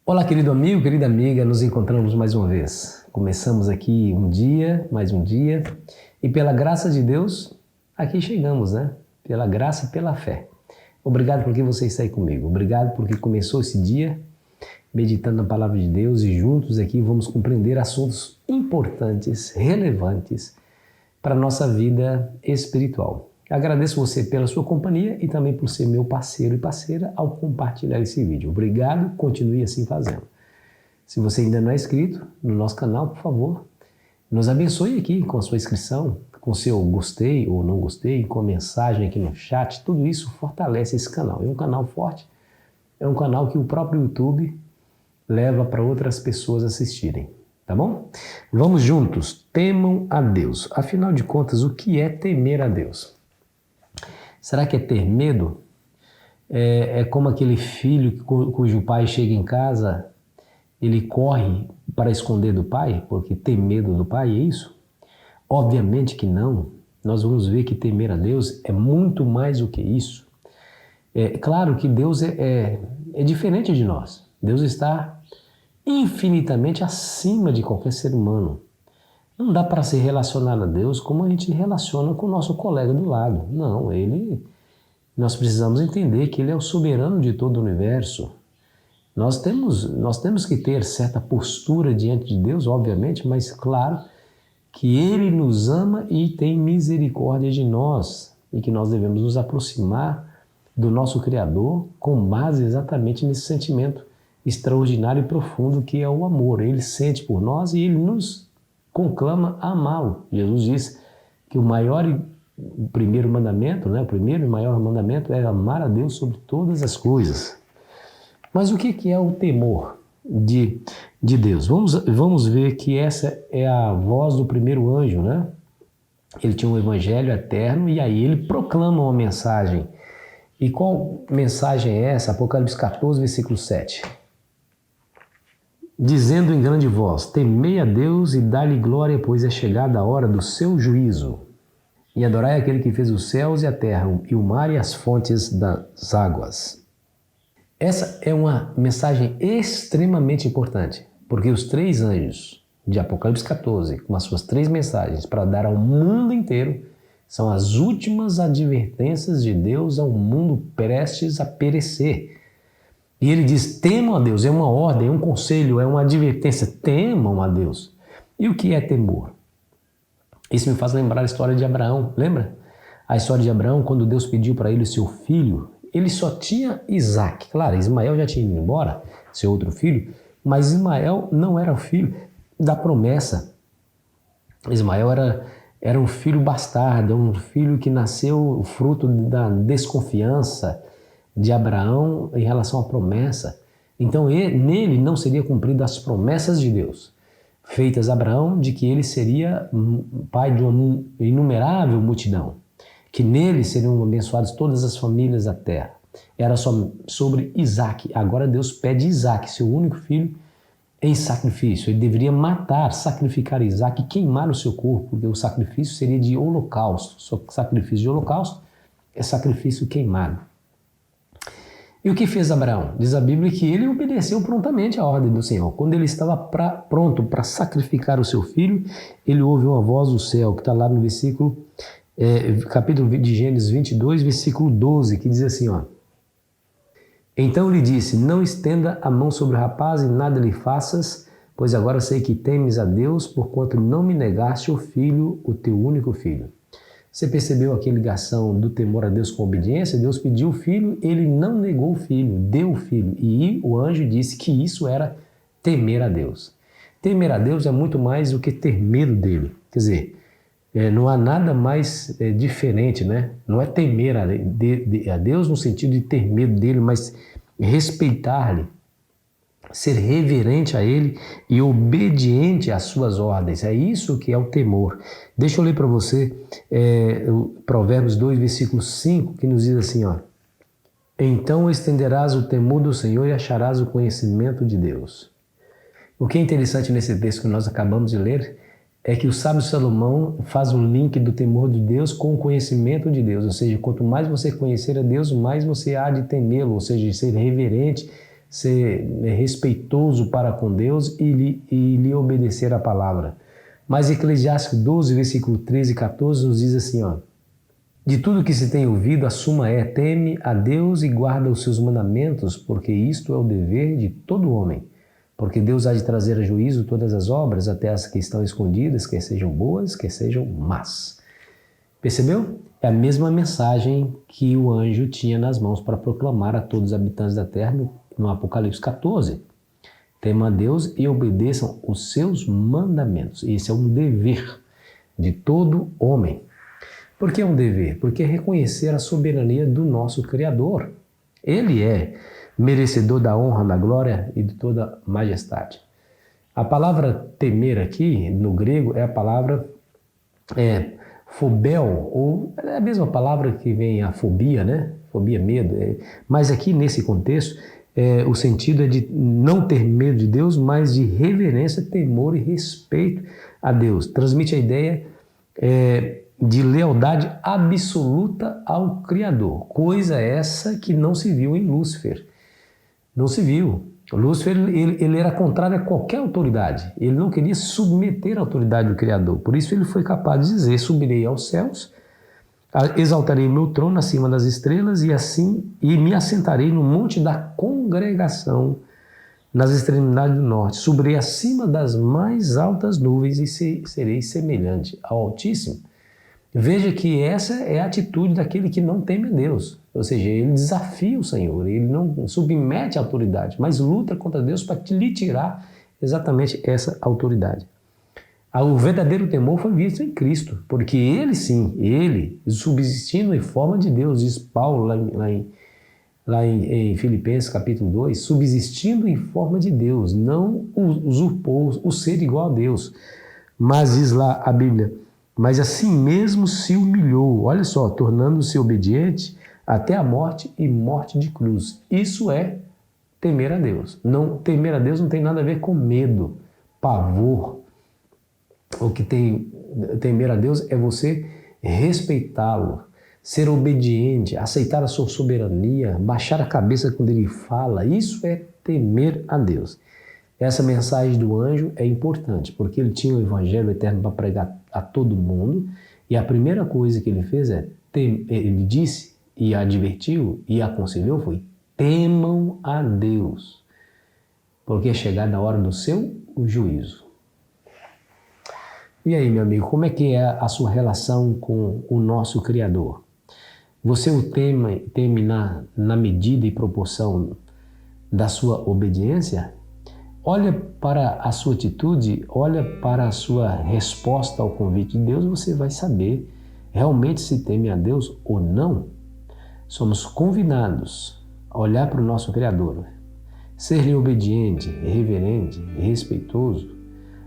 Olá, querido amigo, querida amiga, nos encontramos mais uma vez. Começamos aqui mais um dia, e pela graça de Deus, aqui chegamos, né? Pela graça e pela fé. Obrigado porque você está aí comigo. Obrigado porque começou esse dia meditando na palavra de Deus e juntos aqui vamos compreender assuntos importantes, relevantes para a nossa vida espiritual. Agradeço você pela sua companhia e também por ser meu parceiro e parceira ao compartilhar esse vídeo. Obrigado, continue assim fazendo. Se você ainda não é inscrito no nosso canal, por favor, nos abençoe aqui com a sua inscrição, com seu gostei ou não gostei, com a mensagem aqui no chat. Tudo isso fortalece esse canal. É um canal forte, é um canal que o próprio YouTube leva para outras pessoas assistirem. Tá bom? Vamos juntos. Temam a Deus. Afinal de contas, o que é temer a Deus? Será que é ter medo? É como aquele filho cujo pai chega em casa, ele corre para esconder do pai, porque tem medo do pai, é isso? Obviamente que não. Nós vamos ver que temer a Deus é muito mais do que isso. É claro que Deus é diferente de nós. Deus está infinitamente acima de qualquer ser humano. Não dá para se relacionar a Deus como a gente relaciona com o nosso colega do lado. Não, nós precisamos entender que Ele é o soberano de todo o universo. Nós temos que ter certa postura diante de Deus, obviamente, mas claro que Ele nos ama e tem misericórdia de nós e que nós devemos nos aproximar do nosso Criador com base exatamente nesse sentimento extraordinário e profundo que é o amor. Ele sente por nós e Ele nos conclama a amá-lo. Jesus disse que o primeiro mandamento, o primeiro e maior mandamento é amar a Deus sobre todas as coisas. Mas o que é o temor de Deus? Vamos ver que essa é a voz do primeiro anjo, né? Ele tinha um evangelho eterno e aí ele proclama uma mensagem. E qual mensagem é essa? Apocalipse 14, versículo 7. Dizendo em grande voz, temei a Deus e dá-lhe glória, pois é chegada a hora do seu juízo. E adorai aquele que fez os céus e a terra, e o mar e as fontes das águas. Essa é uma mensagem extremamente importante, porque os três anjos de Apocalipse 14, com as suas três mensagens para dar ao mundo inteiro, são as últimas advertências de Deus ao mundo prestes a perecer. E ele diz, temam a Deus, é uma ordem, é um conselho, é uma advertência, temam a Deus. E o que é temor? Isso me faz lembrar a história de Abraão, lembra? A história de Abraão, quando Deus pediu para ele o seu filho, ele só tinha Isaac. Claro, Ismael já tinha ido embora, seu outro filho, mas Ismael não era o filho da promessa. Ismael era um filho bastardo, um filho que nasceu fruto da desconfiança de Abraão em relação à promessa. Então nele não seria cumprida as promessas de Deus, feitas a Abraão de que ele seria pai de uma inumerável multidão, que nele seriam abençoadas todas as famílias da terra. Era só sobre Isaac. Agora Deus pede Isaac, seu único filho, em sacrifício. Ele deveria sacrificar Isaac e queimar o seu corpo, porque o sacrifício seria de holocausto. Só que sacrifício de holocausto é sacrifício queimado. E o que fez Abraão? Diz a Bíblia que ele obedeceu prontamente à ordem do Senhor. Quando ele estava pronto para sacrificar o seu filho, ele ouve uma voz do céu, que está lá no capítulo de Gênesis 22, versículo 12, que diz assim, Então lhe disse, não estenda a mão sobre o rapaz e nada lhe faças, pois agora sei que temes a Deus, porquanto não me negaste o filho, o teu único filho. Você percebeu aqui a ligação do temor a Deus com a obediência? Deus pediu o filho, ele não negou o filho, deu o filho. E o anjo disse que isso era temer a Deus. Temer a Deus é muito mais do que ter medo dele. Quer dizer, não há nada mais diferente, né? Não é temer a Deus no sentido de ter medo dele, mas respeitar-lhe, ser reverente a ele e obediente às suas ordens. É isso que é o temor. Deixa eu ler para você Provérbios 2, versículo 5, que nos diz assim, Então estenderás o temor do Senhor e acharás o conhecimento de Deus. O que é interessante nesse texto que nós acabamos de ler é que o sábio Salomão faz um link do temor de Deus com o conhecimento de Deus. Ou seja, quanto mais você conhecer a Deus, mais você há de temê-lo, ou seja, ser reverente, ser respeitoso para com Deus e lhe obedecer a palavra. Mas Eclesiastes 12, versículo 13 e 14 nos diz assim, ó: de tudo que se tem ouvido, a suma é: teme a Deus e guarda os seus mandamentos, porque isto é o dever de todo homem. Porque Deus há de trazer a juízo todas as obras, até as que estão escondidas, quer sejam boas, quer sejam más. Percebeu? É a mesma mensagem que o anjo tinha nas mãos para proclamar a todos os habitantes da terra no Apocalipse 14. Temam a Deus e obedeçam os seus mandamentos. Esse é um dever de todo homem. Por que é um dever? Porque é reconhecer a soberania do nosso Criador. Ele é merecedor da honra, da glória e de toda majestade. A palavra temer aqui, no grego, é a palavra phobel, ou é a mesma palavra que vem a fobia, né? Fobia, medo. Mas aqui, nesse contexto, o sentido é de não ter medo de Deus, mas de reverência, temor e respeito a Deus. Transmite a ideia de lealdade absoluta ao Criador. Coisa essa que não se viu em Lúcifer. Não se viu. Lúcifer ele era contrário a qualquer autoridade. Ele não queria submeter a autoridade do Criador. Por isso ele foi capaz de dizer: subirei aos céus, exaltarei meu trono acima das estrelas e me assentarei no monte da congregação nas extremidades do norte. Subirei acima das mais altas nuvens e serei semelhante ao Altíssimo. Veja que essa é a atitude daquele que não teme a Deus. Ou seja, ele desafia o Senhor, ele não submete a autoridade, mas luta contra Deus para lhe tirar exatamente essa autoridade. O verdadeiro temor foi visto em Cristo, porque ele sim, ele, subsistindo em forma de Deus, diz Paulo lá em Filipenses capítulo 2, subsistindo em forma de Deus, não usurpou o ser igual a Deus, mas diz lá a Bíblia: mas assim mesmo se humilhou, olha só, tornando-se obediente até a morte e morte de cruz. Isso é temer a Deus. Temer a Deus não tem nada a ver com medo, pavor. O que temer a Deus é você respeitá-lo, ser obediente, aceitar a sua soberania, baixar a cabeça quando ele fala. Isso é temer a Deus. Essa mensagem do anjo é importante, porque ele tinha o evangelho eterno para pregar a todo mundo, e a primeira coisa que ele fez ele disse e advertiu e aconselhou foi: temam a Deus, porque é chegada a hora do seu juízo. E aí, meu amigo, como é que é a sua relação com o nosso Criador? Você o teme na medida e proporção da sua obediência? Olha para a sua atitude, olha para a sua resposta ao convite de Deus, você vai saber realmente se teme a Deus ou não. Somos convidados a olhar para o nosso Criador, ser-lhe obediente, reverente, respeitoso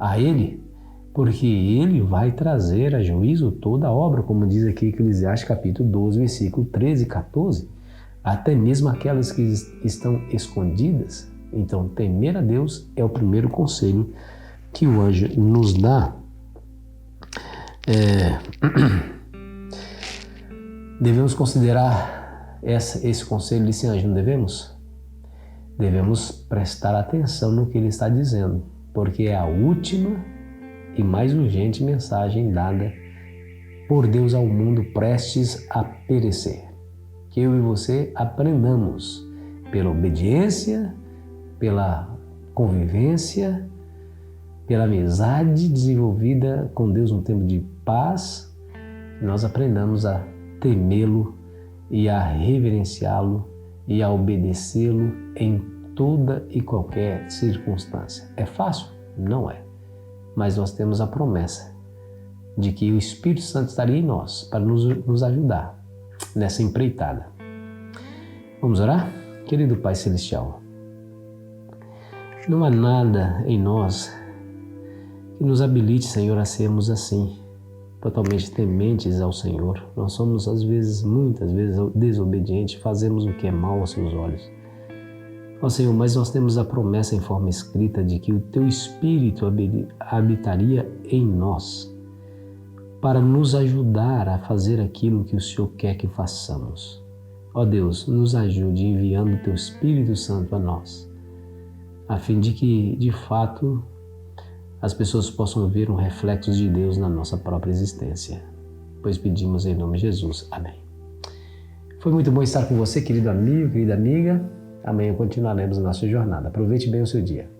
a Ele, porque Ele vai trazer a juízo toda a obra, como diz aqui Eclesiastes capítulo 12, versículo 13 e 14, até mesmo aquelas que estão escondidas. Então, temer a Deus é o primeiro conselho que o anjo nos dá. Devemos considerar esse conselho desse anjo, não devemos? Devemos prestar atenção no que ele está dizendo, porque é a última e mais urgente mensagem dada por Deus ao mundo prestes a perecer. Que eu e você aprendamos pela obediência, pela convivência, pela amizade desenvolvida com Deus no tempo de paz, nós aprendamos a temê-lo e a reverenciá-lo e a obedecê-lo em toda e qualquer circunstância. É fácil? Não é. Mas nós temos a promessa de que o Espírito Santo estaria em nós para nos ajudar nessa empreitada. Vamos orar? Querido Pai Celestial, não há nada em nós que nos habilite, Senhor, a sermos assim, totalmente tementes ao Senhor. Nós somos, às vezes, muitas vezes, desobedientes, fazemos o que é mal aos seus olhos. Ó Senhor, mas nós temos a promessa em forma escrita de que o Teu Espírito habitaria em nós para nos ajudar a fazer aquilo que o Senhor quer que façamos. Ó Deus, nos ajude enviando o Teu Espírito Santo a nós, a fim de que, de fato, as pessoas possam ver um reflexo de Deus na nossa própria existência. Pois pedimos em nome de Jesus. Amém. Foi muito bom estar com você, querido amigo, querida amiga. Amanhã continuaremos a nossa jornada. Aproveite bem o seu dia.